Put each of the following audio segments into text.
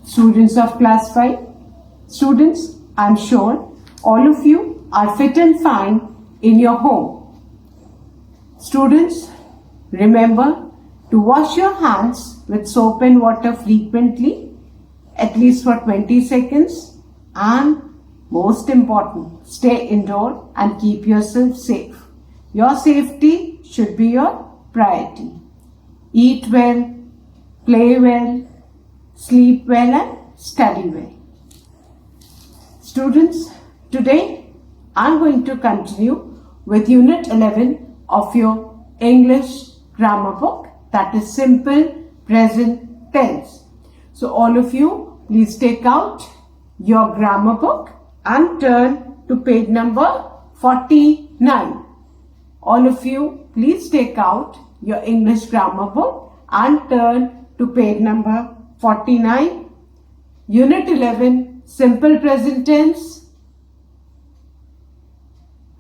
Students of class 5, students, I'm sure all of you are fit and fine in your home. Students, remember to wash your hands with soap and water frequently, at least for 20 seconds, and most important, stay indoor and keep yourself safe. Your safety should be your priority. Eat well, play well, sleep well and study well. Students, today I'm going to continue with Unit 11 of your English grammar book, that is Simple Present Tense. So all of you, please take out your grammar book and turn to page number 49. All of you, please take out your English grammar book and turn to page number 49. Unit 11, Simple Present Tense.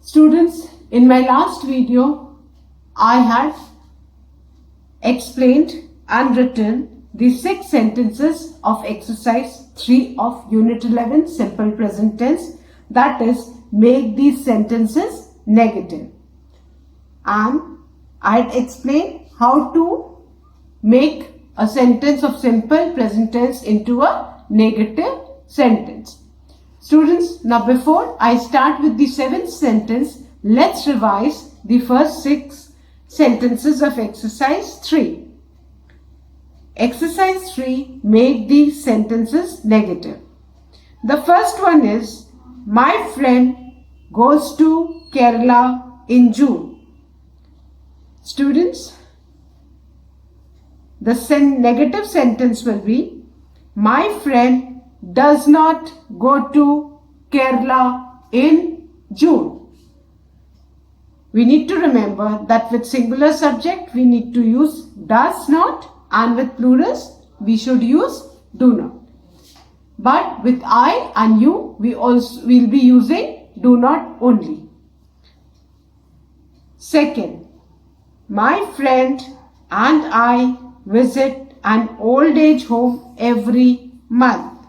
Students, in my last video, I had explained and written the 6 sentences of exercise 3 of Unit 11, Simple Present Tense. That is, make these sentences negative. And I had explained how to make a sentence of simple present tense into a negative sentence. Students, now before I start with the 7th sentence, let's revise the first 6 sentences of exercise 3. Exercise 3, make these sentences negative. The first one is, my friend goes to Kerala in June. Students, the negative sentence will be, my friend does not go to Kerala in June. We need to remember that with singular subject, we need to use does not, and with plurals, we should use do not. But with I and you, we also will be using do not only. Second, my friend and I visit an old age home every month.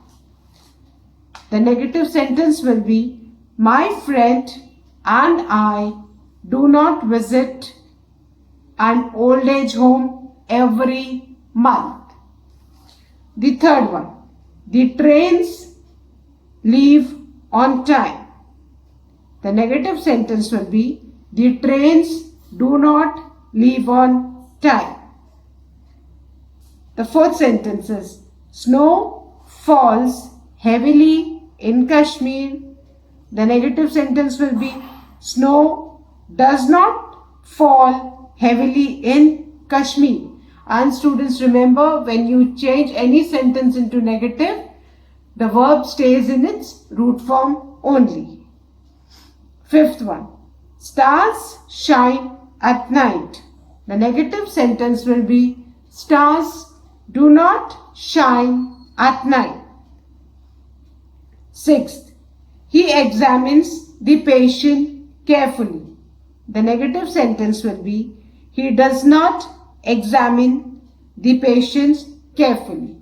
The negative sentence will be, my friend and I do not visit an old age home every month. The third one, the trains leave on time. The negative sentence will be, the trains do not leave on time. The fourth sentence is, snow falls heavily in Kashmir. The negative sentence will be, snow does not fall heavily in Kashmir. And students, remember, when you change any sentence into negative, the verb stays in its root form only. Fifth one, stars shine at night. The negative sentence will be, stars do not shine at night. Sixth, he examines the patient carefully. The negative sentence will be, he does not examine the patients carefully.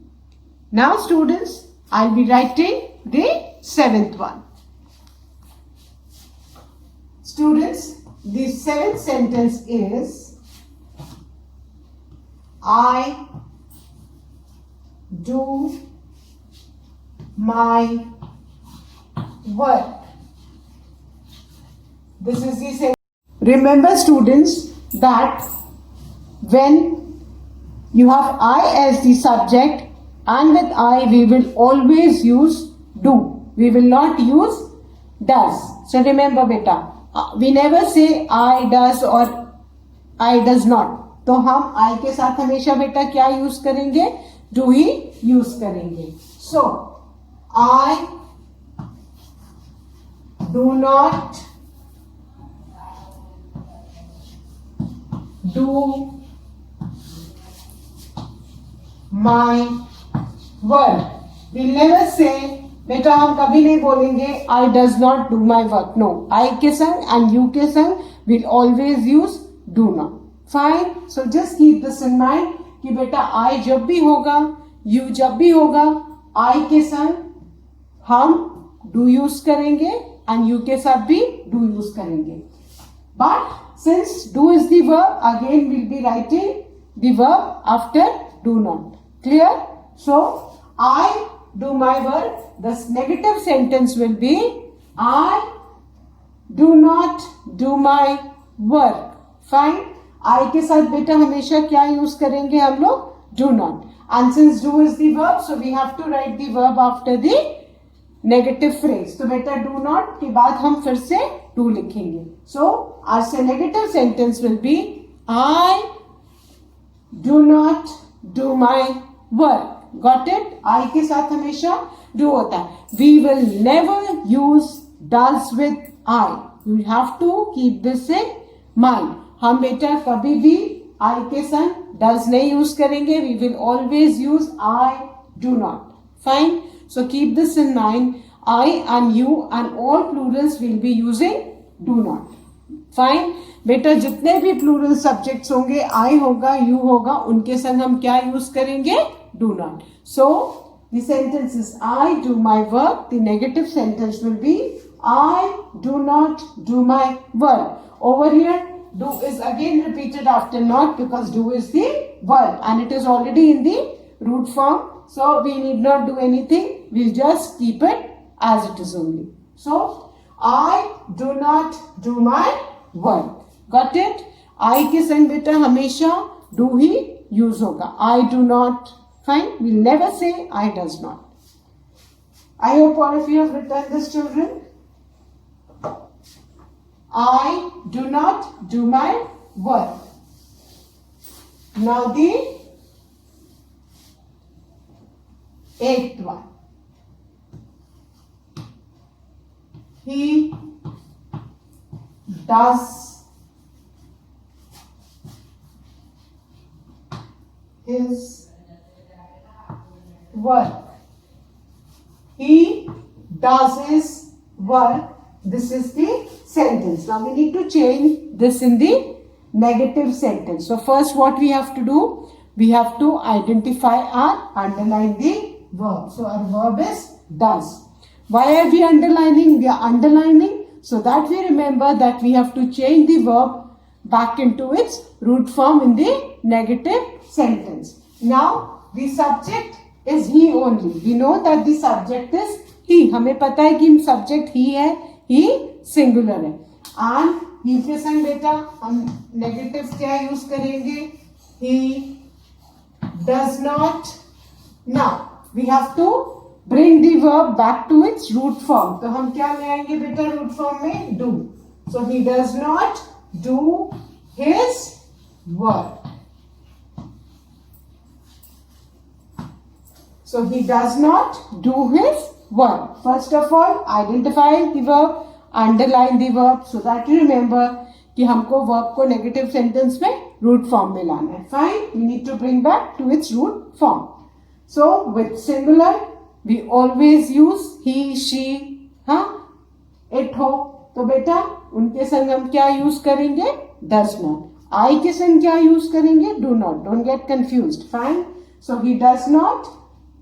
Now students, I'll be writing the 7th one. Students, the 7th sentence is, I do my work. This is the sentence. Remember students that when you have I as the subject, and with I we will always use do. We will not use does. So remember beta, we never say I does or I does not. तो हम I के साथ हमेशा बेटा क्या use करेंगे? Do he use करेंगे. So I do not do my work. We'll never say, बेटा हम कभी नहीं बोलेंगे I does not do my work. No, I के संग and you के संग we'll always use do not. Fine. So just keep this in mind कि बेटा I जब भी होगा यू जब भी होगा आई के संग हम डू यूज करेंगे एंड यू के साथ भी डू यूज करेंगे. But since do is the verb, again will be writing the verb after do not. Clear? So I do my work, the negative sentence will be I do not do my work. Fine. I के साथ बेटा हमेशा क्या use करेंगे हम लोग? Do not. And since do is the verb, so we have to write the verb after the negative phrase. तो बेटा do not के बाद हम फिर से do लिखेंगे. So our negative sentence will be I do not do my work. Got it? I के साथ हमेशा do होता है. We will never use does with I. You have to keep this in mind. हम बेटा कभी भी I के साथ does नहीं use करेंगे. We will always use I do not. Fine? So keep this in mind. I and you and all plurals will be using do not. Fine? बेटा जितने भी प्लूरल सब्जेक्ट्स होंगे I होगा you होगा उनके संग हम क्या यूज करेंगे? Do not. So the sentence is I do my work. The negative sentence will be I do not do my work. Over here do is again repeated after not because do is the verb and it is already in the root form. So we need not do anything. We'll just keep it as it is only. So I do not do my work. Got it? I के संग बेटा हमेशा do he use होगा. I do not. Fine. We'll never say I does not. I hope all of you have written this, children. I do not do my work. Now the 8th one. He does his work. He does his work. This is the sentence. Now we need to change this in the negative sentence. So first what we have to do? We have to identify or underline the verb. So our verb is does. Why are we underlining? We are underlining so that we remember that we have to change the verb back into its root form in the negative sentence. Now the subject is he only. We know that the subject is he. हमें पता है कि subject he है, he singular है. And he के संग बेटा हम negative क्या use करेंगे? He does not. Now we have to bring the verb back to its root form. तो हम क्या ले आएंगे बेटा root form में? Do. So he does not do his work. So he does not do his work. First of all, identify the verb, underline the verb so that you remember कि हमको verb को negative sentence में root form में लाना है. Fine. We need to bring back to its root form. So with singular, we always use he, she, it हो. तो बेटा उनके संग हम क्या use करेंगे? Does not. I के संग क्या use करेंगे? Do not. Don't get confused. Fine. So he does not.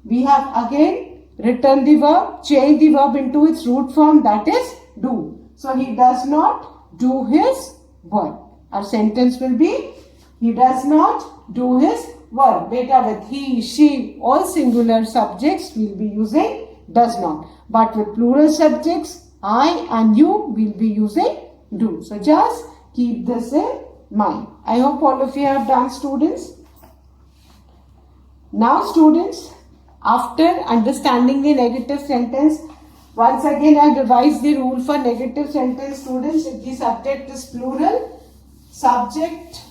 We have again written the verb, change the verb into its root form, that is do. So he does not do his work. Our sentence will be he does not do his work. Beta with he, she, all singular subjects will be using does not. But with plural subjects, I and you will be using do. So just keep this in mind. I hope all of you have done, students. Now students, after understanding the negative sentence, once again I revise the rule for negative sentence, students. If the subject is plural, subject,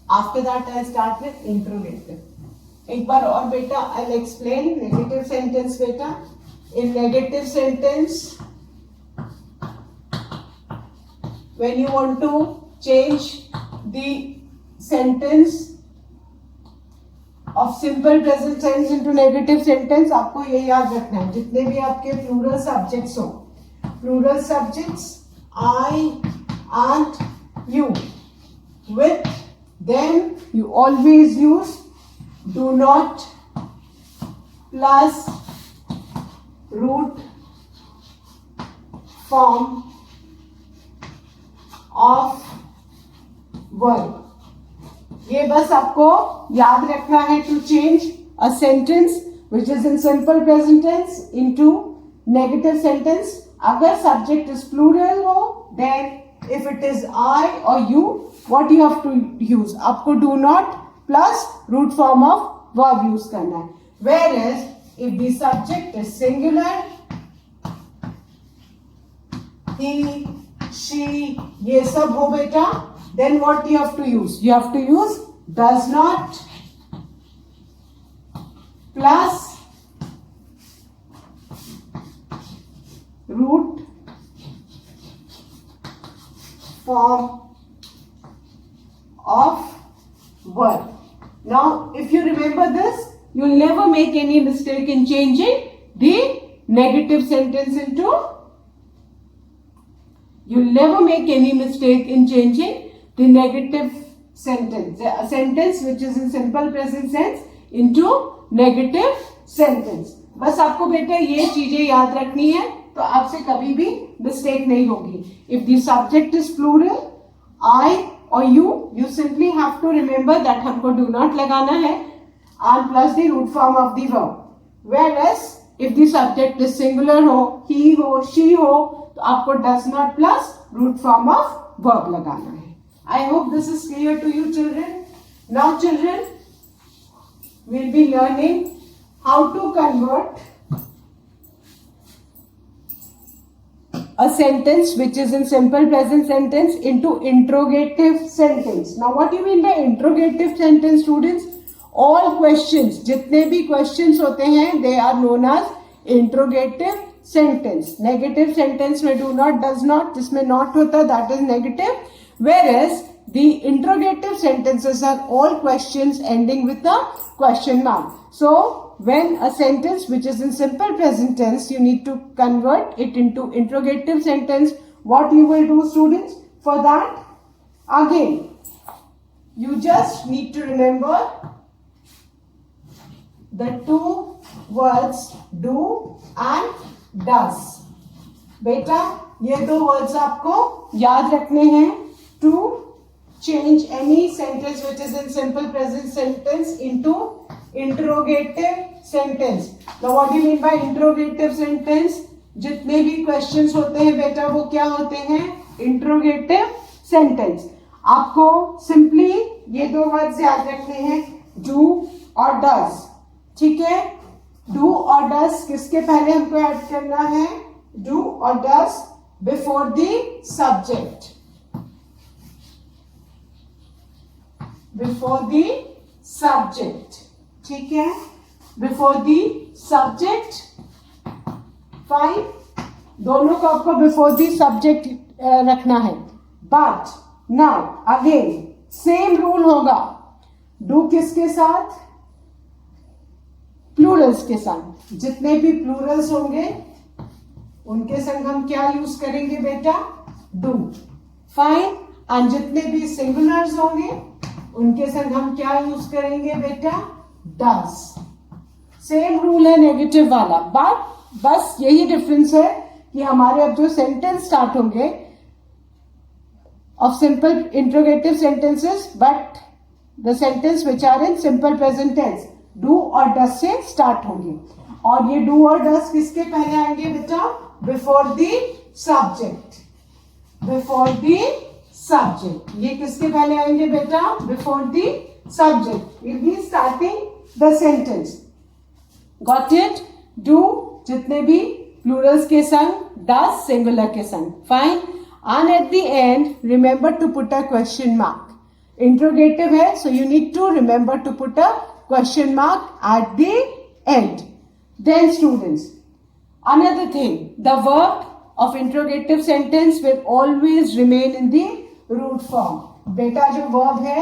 after that I start with interrogative. एक बार और बेटा I'll explain negative sentence बेटा. In negative sentence, when you want to change the sentence of simple present tense into negative sentence, आपको ये याद रखना है जितने भी आपके plural subjects हो, plural subjects I and you, with them you always use do not plus root form of verb. ये बस आपको याद रखना है to change a sentence which is in simple present tense into negative sentence. अगर subject is plural हो, then if it is I or you, what you have to use? आपको do not plus root form of verb use करना है. Whereas if the subject is singular, he, she, ये सब हो बेटा, then what you have to use? You have to use does not plus root form of verb. Now, if you remember this, you will never make any mistake in changing the negative sentence into. You will never make any mistake in changing the negative sentence, a sentence which is in simple present tense into negative sentence. बस आपको बेटा ये चीजें याद रखनी है तो आपसे कभी भी मिस्टेक नहीं होगी. If the subject is plural, I or you simply have to remember that हमको do not लगाना है and plus the root form of the verb. Whereas if the subject is singular हो, he हो, she हो, तो आपको does not plus root form of verb लगाना है. I hope this is clear to you children. Now children, we'll be learning how to convert a sentence which is in simple present sentence into interrogative sentence. Now what do you mean by interrogative sentence students? All questions, जितने भी questions होते हैं, they are known as interrogative sentence. Negative sentence में do not, does not, जिसमें not होता, that is negative. Whereas the interrogative sentences are all questions ending with a question mark. So when a sentence which is in simple present tense, you need to convert it into interrogative sentence. What you will do students? For that, again, you just need to remember the two words do and does. बेटा ये दो words आपको याद रखने हैं to change any sentence which is in simple present sentence into interrogative sentence. Now what do you mean by interrogative sentence? जितने भी questions होते हैं बेटा वो क्या होते हैं? Interrogative sentence. आपको simply ये दो words याद रखने हैं do और does. ठीक है? Do और does किसके पहले हमको ऐड करना है? Do और does before the subject. Before the subject. ठीक है? Before the subject. Fine. दोनों को आपको before the subject रखना है. But now again same rule होगा. Do किसके साथ? Plurals के साथ. जितने भी plurals होंगे उनके संग हम क्या यूज करेंगे बेटा? Do. Fine. और जितने भी singulars होंगे उनके संग हम क्या यूज करेंगे बेटा? Does. सेम रूल है नेगेटिव वाला, बट बस यही डिफरेंस है कि हमारे अब जो सेंटेंस स्टार्ट होंगे of simple interrogative sentences, but the sentence which are in simple present tense do और डस से स्टार्ट होंगे. और ये डू और डस किसके पहले आएंगे बेटा? Before the subject. Before the subject. ये किसके पहले आएंगे बेटा? Before the subject. Will be starting the sentence. Got it? Do जितने भी प्लूरल्स के संग, डस सिंगुलर के संग. Fine. And at the end remember to put a question mark. Interrogative है, so you need to remember to put a question mark at the end. Then students, another thing, the verb of interrogative sentence will always remain in the root form. Beta जो verb है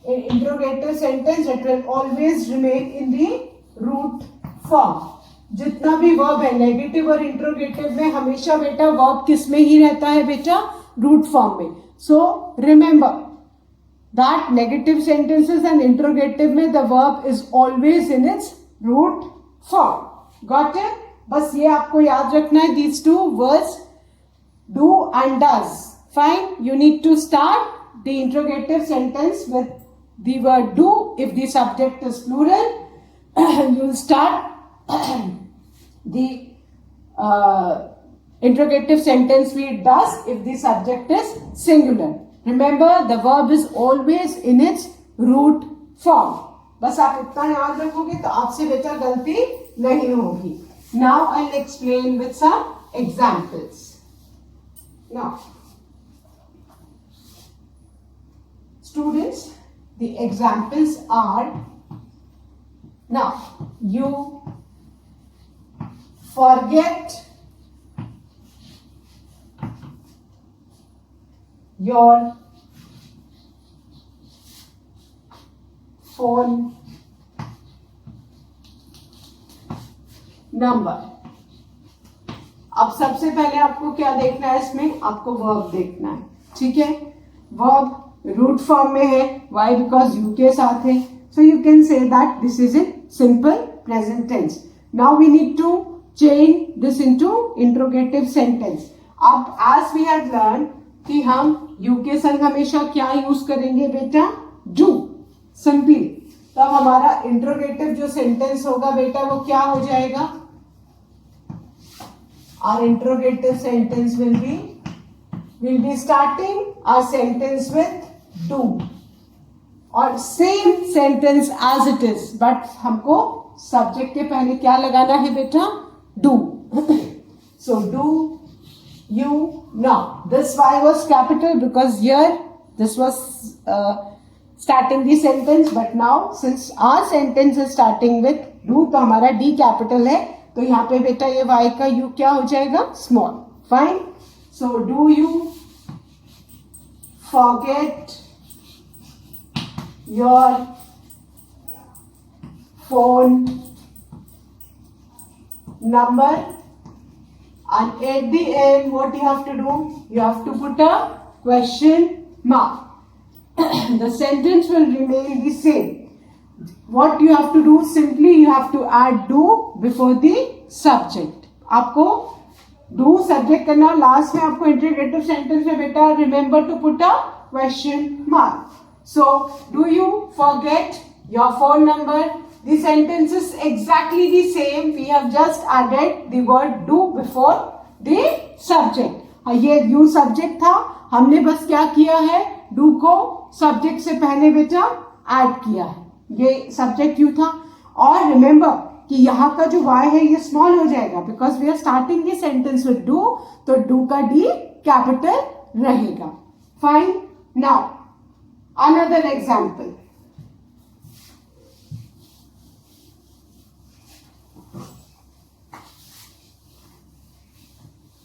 in interrogative sentence, it will always remain in the root form. जितना भी verb है negative और interrogative में हमेशा बेटा verb किस में ही रहता है बेटा? root form में. So remember, that negative sentences and interrogative में the verb is always in its root form. Got it? बस ये आपको याद रखना है, these two words do and does. Fine. You need to start the interrogative sentence with the word do. If the subject is plural, you will start the interrogative sentence with does if the subject is singular. Remember, the verb is always in its root form. बस आप इतना याद रखोगे तो आपसे बेटा गलती नहीं होगी. Now I'll explain with some examples. Now, students, the examples are, now you forget your phone number. अब सबसे पहले आपको क्या देखना है इसमें, आपको वर्ब देखना है. ठीक है, वर्ब रूट फॉर्म में है. वाई? बिकॉज यू के साथ है. So you can say that this is in simple present tense. Now we need to change this into interrogative sentence. अब एज वी हैव लर्न कि हम यू के संग हमेशा क्या यूज करेंगे बेटा, डू, सिंपली. तब हमारा इंट्रोगेटिव जो सेंटेंस होगा बेटा वो क्या हो जाएगा, our interrogative sentence will be starting our sentence with do or same sentence as it is, but हमको subject के पहले क्या लगाना है बेटा, do. So do, you. Now this y was capital because here this was starting the sentence, but now since our sentence is starting with do तो हमारा d capital है, तो यहाँ पे बेटा ये y का u क्या हो जाएगा, small. Fine. So do you forget your phone number and at the end what you have to do, you have to put a question mark. The sentence will remain the same. What you have to do, simply you have to add do before the subject. आपको do subject करना, last में आपको interrogative sentence में बेटा remember to put a question mark. So do you forget your phone number? The sentence is exactly the same. We have just added the word do before the subject. ये you subject था, हमने बस क्या किया है, do को subject से पहले बेटा add किया है. ये सब्जेक्ट यू था. और रिमेंबर कि यहाँ का जो y है ये स्मॉल हो जाएगा because we are starting the sentence with do, तो डू का डी कैपिटल रहेगा. Fine. Now another example.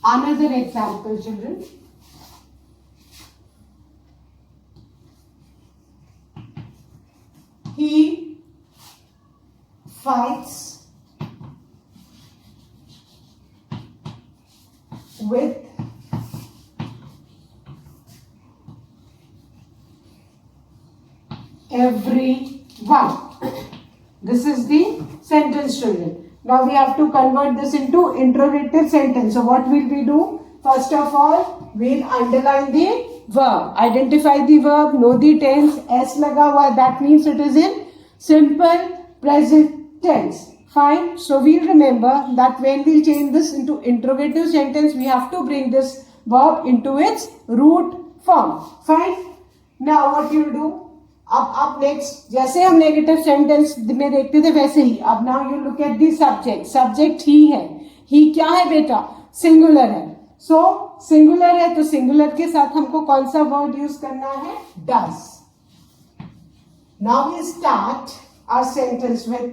Another example children. He fights with everyone. This is the sentence, children. Now we have to convert this into interrogative sentence. So what will we do? First of all, we'll underline the verb. Identify the verb, know the tense. S लगा हुआ, that means it is in simple present tense. Fine. So we'll remember that when we'll change this into interrogative sentence, we have to bring this verb into its root form. Fine. Now what you'll do? अब next, जैसे हम negative sentence में देखते थे वैसे ही अब now you look at the subject. Subject ही है. ही क्या है बेटा, सिंगुलर है. सो सिंगुलर है तो सिंगुलर के साथ हमको कौन सा वर्ड यूज करना है, does. Now we start our sentence with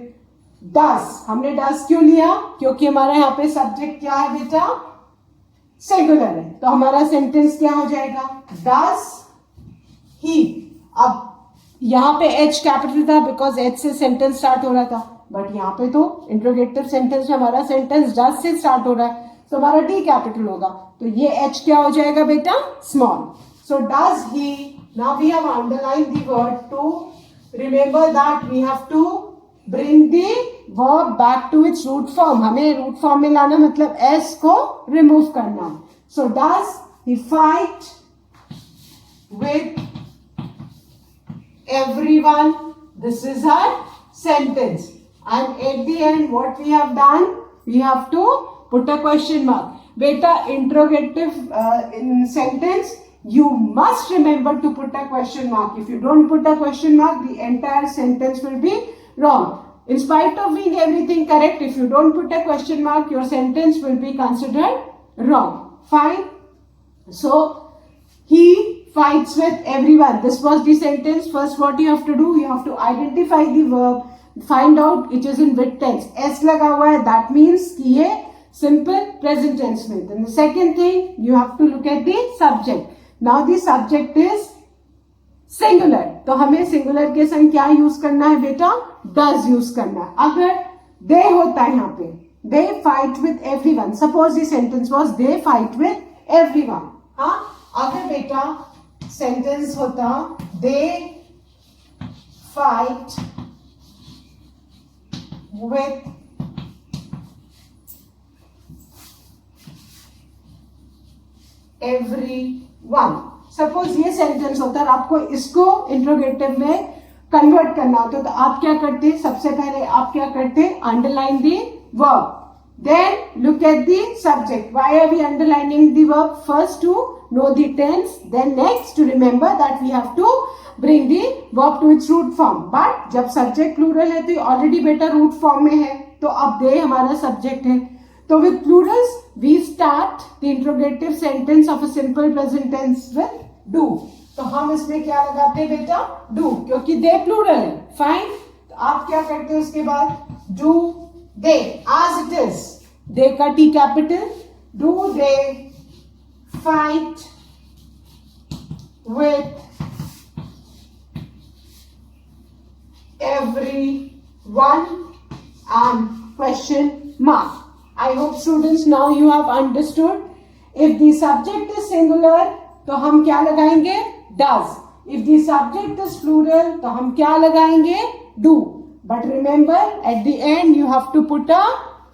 does. हमने डज क्यों लिया, क्योंकि हमारा यहाँ पे सब्जेक्ट क्या है बेटा, सिंगुलर है. तो हमारा सेंटेंस क्या हो जाएगा, डज ही. अब यहाँ पे एच कैपिटल था बिकॉज एच से सेंटेंस स्टार्ट हो रहा था, बट यहाँ पे तो इंट्रोगेटिव सेंटेंस में हमारा सेंटेंस डज से स्टार्ट हो रहा है, तो हमारा डी कैपिटल होगा. तो ये एच क्या हो जाएगा बेटा, small. So does he Now we have underlined the word to remember that we have to bring the verb back to its root form. हमें root form में लाना मतलब s को remove करना. So does he fight with everyone? This is our sentence. And at the end, what we have done? We have to put a question mark. Beta, interrogative in sentence, you must remember to put a question mark. If you don't put a question mark, the entire sentence will be wrong. In spite of being everything correct, if you don't put a question mark, your sentence will be considered wrong. Fine. So, he fights with everyone. This was the sentence. First, what you have to do, you have to identify the verb, find out it is in which tense. S लगा हुआ है, that means कि ये simple present tense में. Then the second thing, you have to look at the subject. Now the subject is singular. तो हमें singular के संग क्या use करना है बेटा? Does use करना है. अगर they होता है यहाँ पे, they fight with everyone. Suppose the sentence was they fight with everyone. हाँ? अगर बेटा sentence होता they fight with everyone. Suppose ये सेंटेंस होता है, आपको इसको इंट्रोगेटिव में कन्वर्ट करना होता है, तो आप क्या करते? सबसे पहले आप क्या करते? Underline the verb, then look at the subject. Why are we underlining the verb? First to know the tense, then next to remember that we have to bring the verb to its root form. But जब subject plural है तो already बेटा root form में है, तो अब दे हमारा subject है. तो with plurals we start the interrogative sentence of a simple present tense with do. तो हम इसमें क्या लगाते हैं बेटा? डू, क्योंकि दे प्लूरल है. फाइन. तो आप क्या करते हैं उसके बाद? Do they as it is, they का T capital. Do they fight with everyone and question mark. I hope students now you have understood. If the subject is singular तो हम क्या लगाएंगे? Does. If the subject is plural तो हम क्या लगाएंगे? Do. But remember at the end you have to put a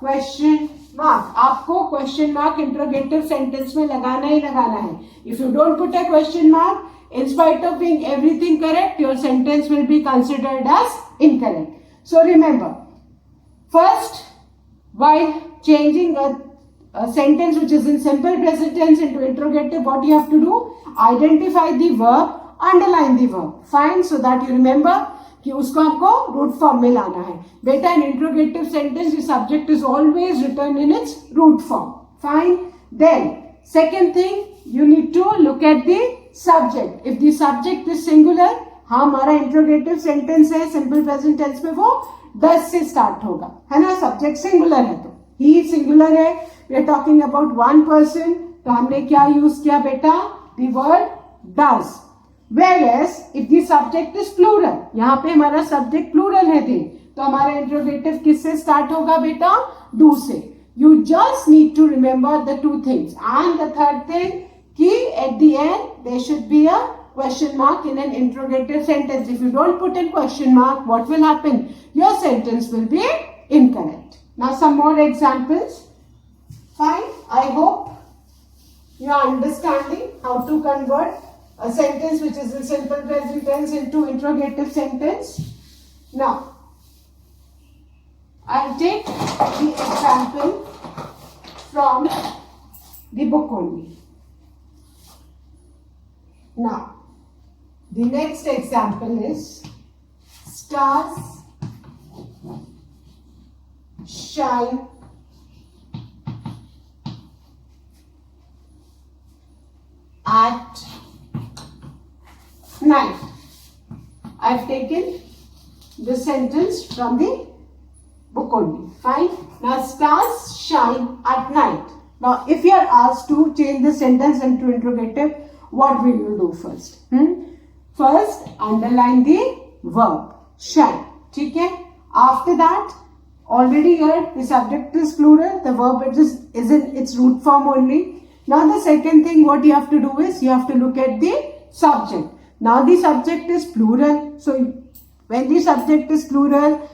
question mark. आपको question mark interrogative sentence में लगाना ही लगाना है. If you don't put a question mark, in spite of being everything correct, your sentence will be considered as incorrect. So remember, first, while changing a sentence which is in simple present tense into interrogative, what you have to do? Identify the verb, underline the verb. Fine, so that you remember कि उसको आपको root form में लाना है. बेटा, in interrogative sentence, the subject is always written in its root form. Fine. Then, second thing, you need to look at the subject. If the subject is singular, हाँ हमारा interrogative sentence है simple present tense में, वो does से start होगा, है ना? subject singular है तो he singular है, we are talking about one person, तो हमने क्या use किया बेटा? the word does. Whereas if the subject is plural, यहाँ पे हमारा subject plural है थे, तो हमारा interrogative किससे start होगा बेटा? do से. You just need to remember the two things. And the third thing, कि at the end there should be a question mark in an interrogative sentence. If you don't put in question mark, what will happen? Your sentence will be incorrect. Now some more examples. Fine. I hope you are understanding how to convert a sentence which is in simple present tense into interrogative sentence. Now, I'll take the example from the book only. Now, the next example is stars shine at night. I've taken the sentence from the book only. Fine. Now, stars shine at night. Now, if you are asked to change the sentence into interrogative, what will you do first? First, underline the verb shine. ठीक है? After that, already here the subject is plural, the verb is in its root form only. Now the second thing what you have to do is you have to look at the subject. Now the subject is plural. So when the subject is plural,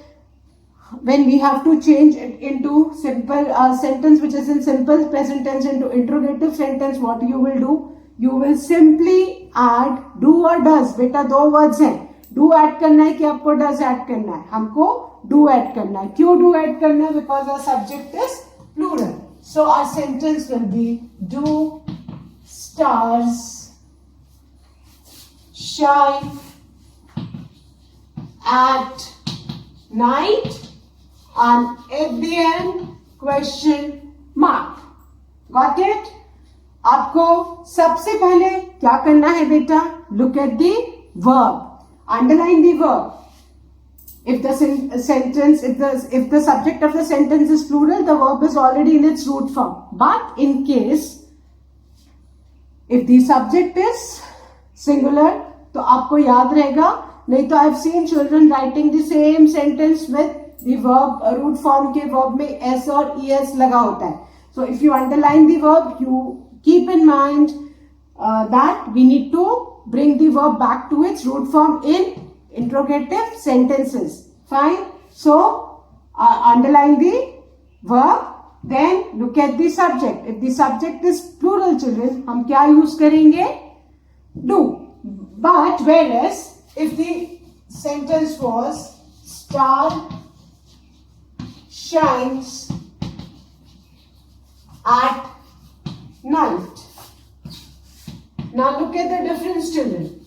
when we have to change it into simple sentence which is in simple present tense into interrogative sentence, what you will do? You will simply add do or does. बेटा दो words हैं. Do add करना है कि आपको does add करना है? हमको do add करना है. क्यों do add करना है? Because our subject is plural. So our sentence will be do stars shine at night, and at the end question mark. Got it? आपको सबसे पहले क्या करना है बेटा? Look at the verb. Underline the verb. If the sentence, if the subject of the sentence is plural, the verb is already in its root form. But in case if the subject is singular, तो आपको याद रहेगा. नहीं तो I've seen children writing the same sentence with the verb root form के verb में s और es लगा होता है. So if you underline the verb, you keep in mind that we need to bring the verb back to its root form in interrogative sentences. Fine. So underline the verb. Then look at the subject. If the subject is plural children, हम क्या use करेंगे? Do. But whereas if the sentence was star shines at night. Now look at the difference children.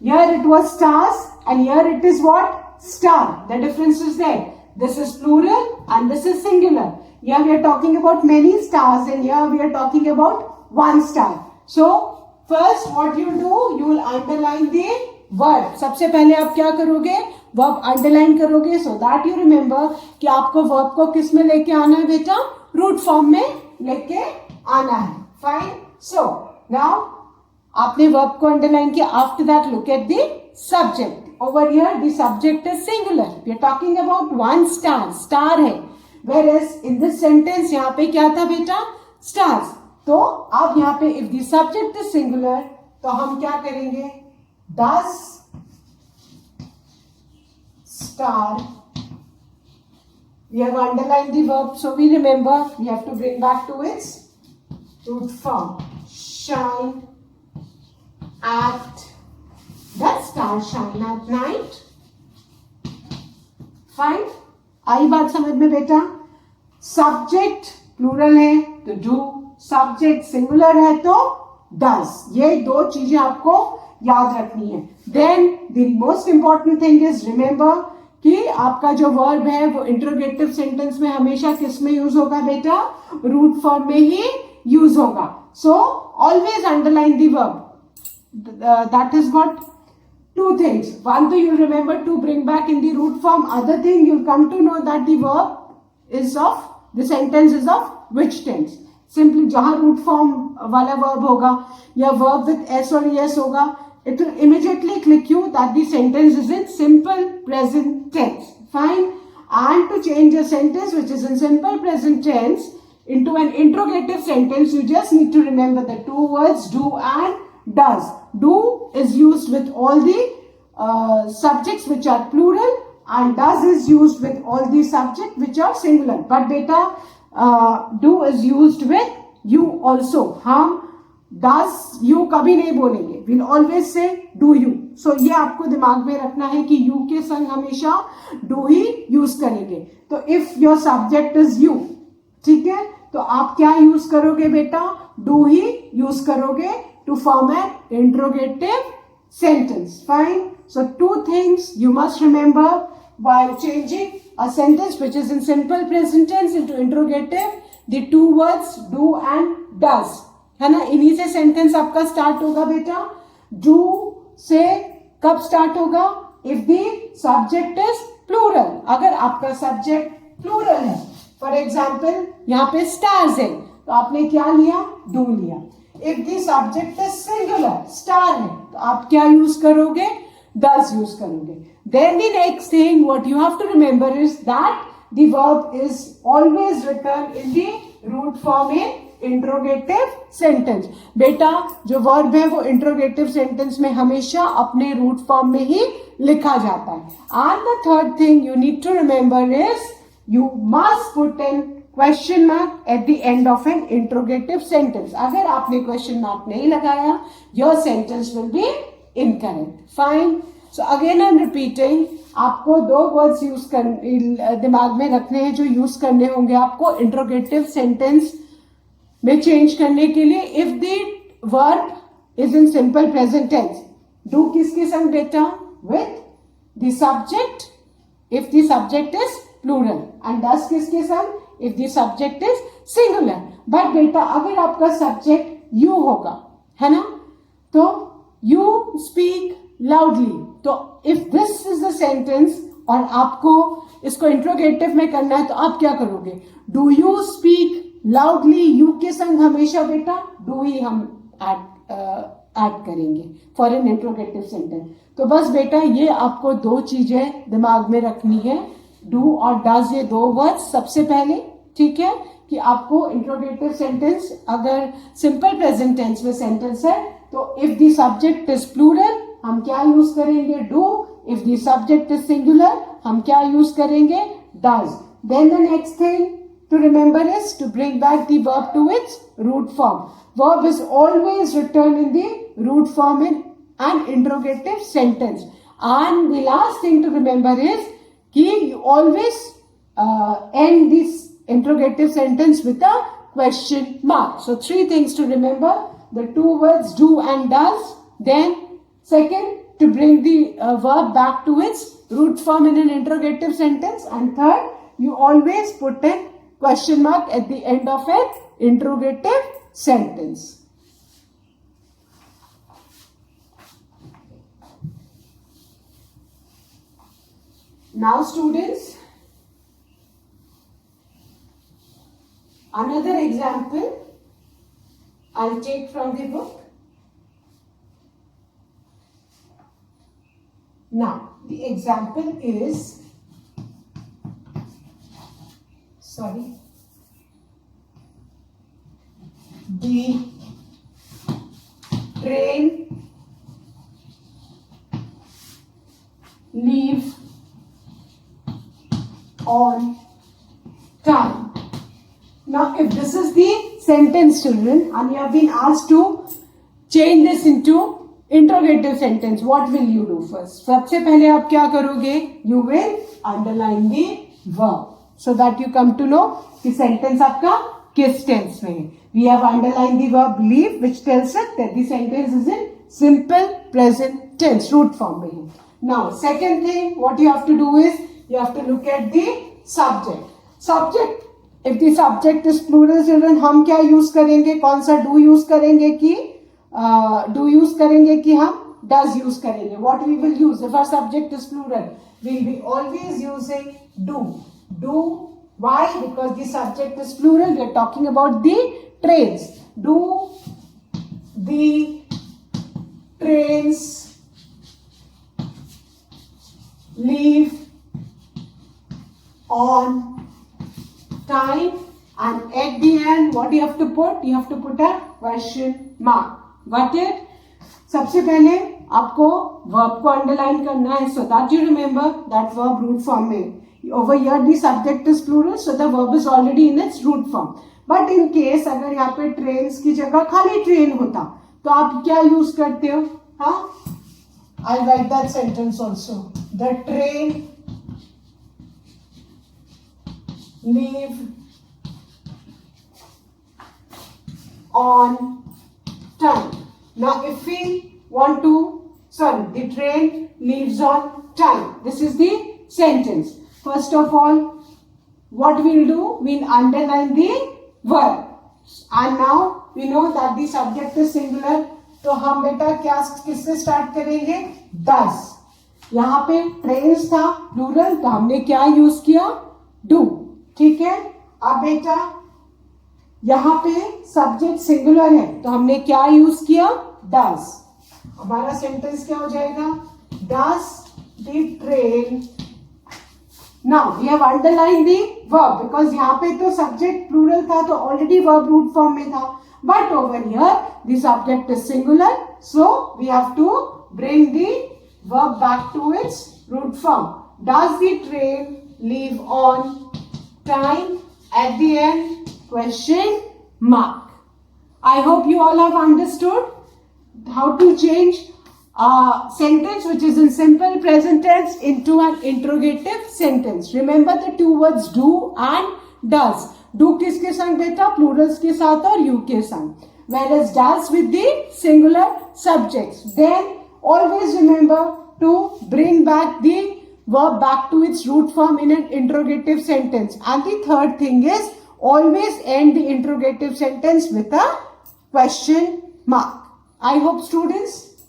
Here it was stars and here it is what? Star. The difference is there. This is plural and this is singular. Here we are talking about many stars and here we are talking about one star. So first what you do, you will underline the verb. सबसे पहले आप क्या करोगे? Verb underline करोगे so that you remember कि आपको verb को किस में लेके आना है बेटा? Root form में लेके आना है. Fine. So now आपने verb को underline किया. After that look at the subject. Over here the subject is singular. We are talking about one star. Star है. Whereas in this sentence यहाँ पे क्या था बेटा? Stars. तो अब यहाँ पे if the subject is singular तो हम क्या करेंगे? Does star. We have underlined the verb, so we remember we have to bring back to its root form. Shine at. Does star shine at night? Fine. आई बात समझ में बेटा? Subject plural है तो do, subject singular है तो does. ये दो चीजें आपको याद रखनी है. Then the most important thing is remember कि आपका जो verb है वो interrogative sentence में हमेशा किस में use होगा बेटा? Root form में ही use होगा. So always underline the verb. That is what two things. One thing you'll remember to bring back in the root form. Other thing you'll come to know that the verb is of, the sentence is of which tense. Simply जहाँ root form वाला verb होगा या verb with s or es होगा, it will immediately click you that the sentence is in simple present tense. Fine. And to change a sentence which is in simple present tense into an interrogative sentence, you just need to remember the two words do and does. Do is used with all the subjects which are plural and does is used with all the subjects which are singular. But beta, do is used with you also. हम does you कभी नहीं बोलेंगे. We'll always say do you. So ये आपको दिमाग में रखना है कि you के संग हमेशा do ही use करेंगे. तो if your subject is you, ठीक है, तो आप क्या use करोगे बेटा? Do ही use करोगे to form an interrogative sentence. Fine. So two things you must remember while changing a sentence which is in simple present tense into interrogative. The two words do and does. है ना? इन्हीं से sentence आपका start होगा बेटा. Do से कब start होगा? If the subject is plural. अगर आपका subject plural है. For example, यहाँ पे stars है. तो आपने क्या लिया? Do लिया. If the subject is singular, star है, तो आप क्या use करोगे? Does use करोगे. Then the next thing what you have to remember is that the verb is always written in the root form in interrogative sentence. बेटा जो verb है वो इंट्रोगेटिव सेंटेंस में हमेशा अपने रूट फॉर्म में ही लिखा जाता है। And the third thing you need to remember is you must put in question mark at the end of an interrogative sentence. अगर आपने क्वेश्चन मार्क नहीं लगाया, your sentence will be incorrect. Fine. So again I am repeating, आपको दो words use कर दिमाग में रखने हैं जो यूज करने होंगे आपको इंट्रोगेटिव सेंटेंस में चेंज करने के लिए। If the verb is in simple present tense, do किसके संग बेटा? With the subject if the subject is plural, and does किसके संग? If the subject is singular. But बेटा अगर आपका सब्जेक्ट यू होगा, है ना, तो यू स्पीक लाउडली, तो if this is the sentence और आपको इसको इंट्रोगेटिव में करना है तो आप क्या करोगे? Do you speak loudly, you के संग हमेशा बेटा डू ही हम ऐड करेंगे फॉर एन इंट्रोगेटिव सेंटेंस। तो बस बेटा ये आपको दो चीजें दिमाग में रखनी है, डू और डज, ये दो वर्ड्स सबसे पहले, ठीक है, कि आपको इंट्रोगेटिव सेंटेंस अगर सिंपल प्रेजेंट टेंस में सेंटेंस है तो if the subject is plural हम क्या यूज करेंगे? Do. If the subject is singular हम क्या यूज करेंगे? Does. Then the next thing to remember is to bring back the verb to its root form. Verb is always returned in the root form in an interrogative sentence. And the last thing to remember is कि you always end this interrogative sentence with a question mark. So three things to remember: the two words do and does. Then second, to bring the verb back to its root form in an interrogative sentence. And third, you always put an question mark at the end of an interrogative sentence. Now students, another example I'll take from the book. Now the example is, the train leaves on time. Now if this is the sentence children and you have been asked to change this into interrogative sentence, what will you do first? सबसे पहले आप क्या करोगे? You will underline the verb so that you come to know कि sentence आपका किस tense में है. We have underlined the verb leave which tells us that the sentence is in simple present tense, root form में है. Now second thing what you have to do is you have to look at the subject. Subject, if the subject is plural children हम क्या use करेंगे? कौन सा do use करेंगे कि do use करेंगे कि हम does use करेंगे? What we will use if our subject is plural? We will be always using do. Do. Why? Because the subject is plural. We are talking about the trains. Do the trains leave on time? And at the end, what do you have to put? You have to put a question mark. Got it? सबसे पहले आपको verb को underline करना है so that you remember that verb root form में. Over here the subject is plural so the verb is already in its root form. But in case अगर यहाँ पे trains की जगह खाली train होता तो आप क्या use करते हो? हाँ, I'll write that sentence also. The train leave on time. Now if we want to, the train leaves on time. This is the sentence. First of all, what we'll do, we'll underline the verb. And now we know that the subject is singular. तो हम बेटा क्या किससे start करेंगे? Does. यहाँ पे trains था plural तो हमने क्या यूज किया? Do. ठीक है. अब बेटा यहाँ पे सब्जेक्ट सिंगुलर है तो हमने क्या यूज किया? Does. हमारा सेंटेंस क्या हो जाएगा? Does the train Now we have underlined the verb because यहाँ पे तो subject plural था तो already verb root form में था. But over here the subject is singular, so we have to bring the verb back to its root form. Does the train leave on time? At the end, question mark. I hope you all have understood how to change a sentence which is in simple present tense into an interrogative sentence. Remember the two words do and does. Do किसके संग बेटा? Plurals के साथ और you के संग. Whereas does with the singular subjects. Then always remember to bring back the verb back to its root form in an interrogative sentence. And the third thing is always end the interrogative sentence with a question mark. I hope students,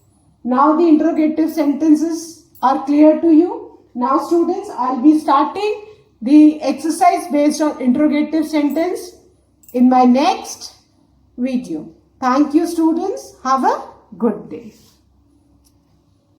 now the interrogative sentences are clear to you. Now students, I'll be starting the exercise based on interrogative sentence in my next video. Thank you students. Have a good day.